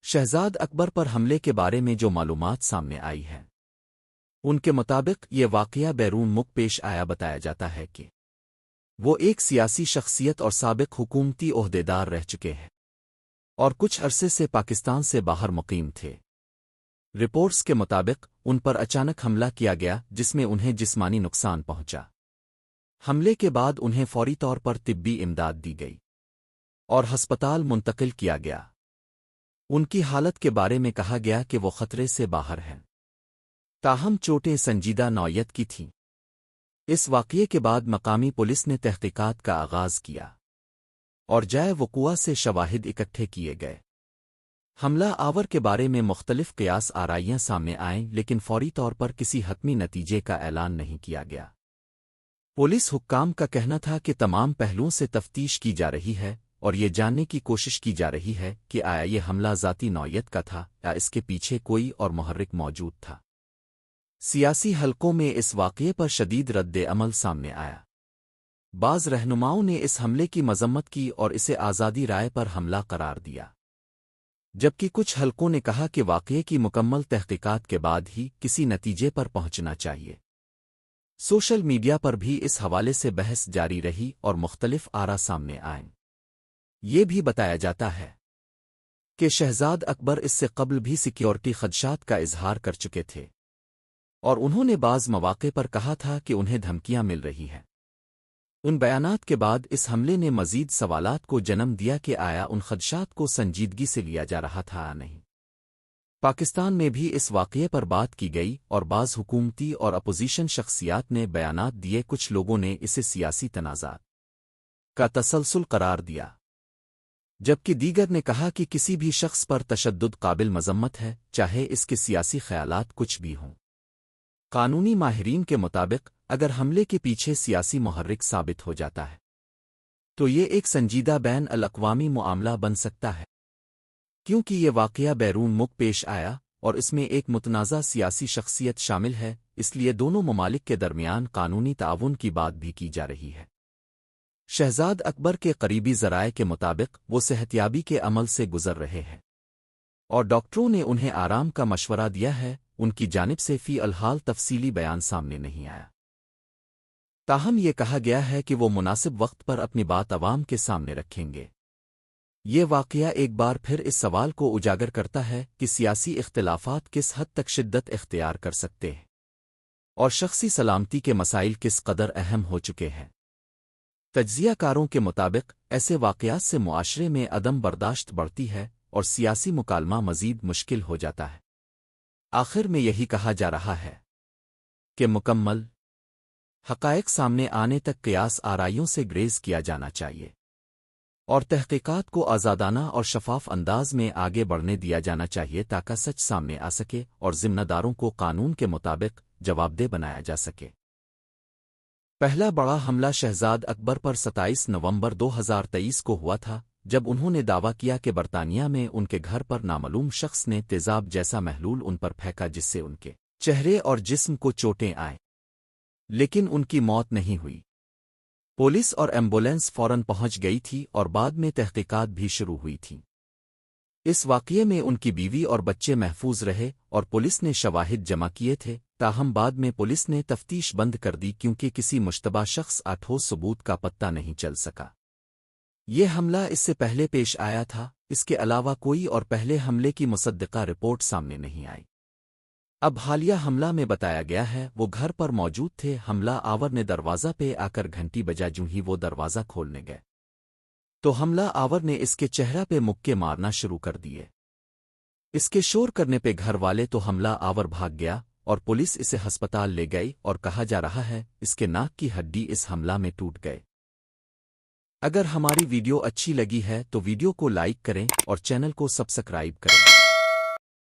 شہزاد اکبر پر حملے کے بارے میں جو معلومات سامنے آئی ہیں ان کے مطابق یہ واقعہ بیرون ملک پیش آیا بتایا جاتا ہے کہ وہ ایک سیاسی شخصیت اور سابق حکومتی عہدیدار رہ چکے ہیں اور کچھ عرصے سے پاکستان سے باہر مقیم تھے۔ رپورٹس کے مطابق ان پر اچانک حملہ کیا گیا جس میں انہیں جسمانی نقصان پہنچا۔ حملے کے بعد انہیں فوری طور پر طبی امداد دی گئی اور ہسپتال منتقل کیا گیا۔ ان کی حالت کے بارے میں کہا گیا کہ وہ خطرے سے باہر ہیں، تاہم چوٹیں سنجیدہ نوعیت کی تھیں۔ اس واقعے کے بعد مقامی پولیس نے تحقیقات کا آغاز کیا اور جائے وقوع سے شواہد اکٹھے کیے گئے۔ حملہ آور کے بارے میں مختلف قیاس آرائیاں سامنے آئیں لیکن فوری طور پر کسی حتمی نتیجے کا اعلان نہیں کیا گیا۔ پولیس حکام کا کہنا تھا کہ تمام پہلوؤں سے تفتیش کی جا رہی ہے اور یہ جاننے کی کوشش کی جا رہی ہے کہ آیا یہ حملہ ذاتی نوعیت کا تھا یا اس کے پیچھے کوئی اور محرک موجود تھا۔ سیاسی حلقوں میں اس واقعے پر شدید رد عمل سامنے آیا۔ بعض رہنماؤں نے اس حملے کی مذمت کی اور اسے آزادی رائے پر حملہ قرار دیا، جبکہ کچھ حلقوں نے کہا کہ واقعے کی مکمل تحقیقات کے بعد ہی کسی نتیجے پر پہنچنا چاہیے۔ سوشل میڈیا پر بھی اس حوالے سے بحث جاری رہی اور مختلف آرا سامنے آئیں۔ یہ بھی بتایا جاتا ہے کہ شہزاد اکبر اس سے قبل بھی سیکیورٹی خدشات کا اظہار کر چکے تھے اور انہوں نے بعض مواقع پر کہا تھا کہ انہیں دھمکیاں مل رہی ہیں۔ ان بیانات کے بعد اس حملے نے مزید سوالات کو جنم دیا کہ آیا ان خدشات کو سنجیدگی سے لیا جا رہا تھا یا نہیں۔ پاکستان میں بھی اس واقعے پر بات کی گئی اور بعض حکومتی اور اپوزیشن شخصیات نے بیانات دیے۔ کچھ لوگوں نے اسے سیاسی تنازعات کا تسلسل قرار دیا، جبکہ دیگر نے کہا کہ کسی بھی شخص پر تشدد قابل مذمت ہے، چاہے اس کے سیاسی خیالات کچھ بھی ہوں۔ قانونی ماہرین کے مطابق اگر حملے کے پیچھے سیاسی محرک ثابت ہو جاتا ہے تو یہ ایک سنجیدہ بین الاقوامی معاملہ بن سکتا ہے، کیونکہ یہ واقعہ بیرون ملک پیش آیا اور اس میں ایک متنازع سیاسی شخصیت شامل ہے، اس لیے دونوں ممالک کے درمیان قانونی تعاون کی بات بھی کی جا رہی ہے۔ شہزاد اکبر کے قریبی ذرائع کے مطابق وہ صحتیابی کے عمل سے گزر رہے ہیں اور ڈاکٹروں نے انہیں آرام کا مشورہ دیا ہے۔ ان کی جانب سے فی الحال تفصیلی بیان سامنے نہیں آیا، تاہم یہ کہا گیا ہے کہ وہ مناسب وقت پر اپنی بات عوام کے سامنے رکھیں گے۔ یہ واقعہ ایک بار پھر اس سوال کو اجاگر کرتا ہے کہ سیاسی اختلافات کس حد تک شدت اختیار کر سکتے ہیں اور شخصی سلامتی کے مسائل کس قدر اہم ہو چکے ہیں۔ تجزیہ کاروں کے مطابق ایسے واقعات سے معاشرے میں عدم برداشت بڑھتی ہے اور سیاسی مکالمہ مزید مشکل ہو جاتا ہے۔ آخر میں یہی کہا جا رہا ہے کہ مکمل حقائق سامنے آنے تک قیاس آرائیوں سے گریز کیا جانا چاہیے اور تحقیقات کو آزادانہ اور شفاف انداز میں آگے بڑھنے دیا جانا چاہیے تاکہ سچ سامنے آ سکے اور ذمہ داروں کو قانون کے مطابق جوابدہ بنایا جا سکے۔ پہلا بڑا حملہ شہزاد اکبر پر 27 نومبر 2023 کو ہوا تھا، جب انہوں نے دعویٰ کیا کہ برطانیہ میں ان کے گھر پر نامعلوم شخص نے تیزاب جیسا محلول ان پر پھینکا جس سے ان کے چہرے اور جسم کو چوٹیں آئیں، لیکن ان کی موت نہیں ہوئی۔ پولیس اور ایمبولینس فوراً پہنچ گئی تھی اور بعد میں تحقیقات بھی شروع ہوئی تھیں۔ اس واقعے میں ان کی بیوی اور بچے محفوظ رہے اور پولیس نے شواہد جمع کیے تھے، تاہم بعد میں پولیس نے تفتیش بند کر دی کیونکہ کسی مشتبہ شخص کا ٹھوس ثبوت کا پتہ نہیں چل سکا۔ یہ حملہ اس سے پہلے پیش آیا تھا، اس کے علاوہ کوئی اور پہلے حملے کی مصدقہ رپورٹ سامنے نہیں آئی۔ اب حالیہ حملہ میں بتایا گیا ہے وہ گھر پر موجود تھے۔ حملہ آور نے دروازہ پہ آ کر گھنٹی بجا، جوں ہی وہ دروازہ کھولنے گئے تو حملہ آور نے اس کے چہرہ پہ مکے مارنا شروع کر دیے۔ اس کے شور کرنے پہ گھر والے تو حملہ آور بھاگ گیا اور پولیس اسے ہسپتال لے گئی اور کہا جا رہا ہے اس کے ناک کی ہڈی اس حملہ میں ٹوٹ گئے۔ اگر ہماری ویڈیو اچھی لگی ہے تو ویڈیو کو لائک کریں اور چینل کو سبسکرائب کریں۔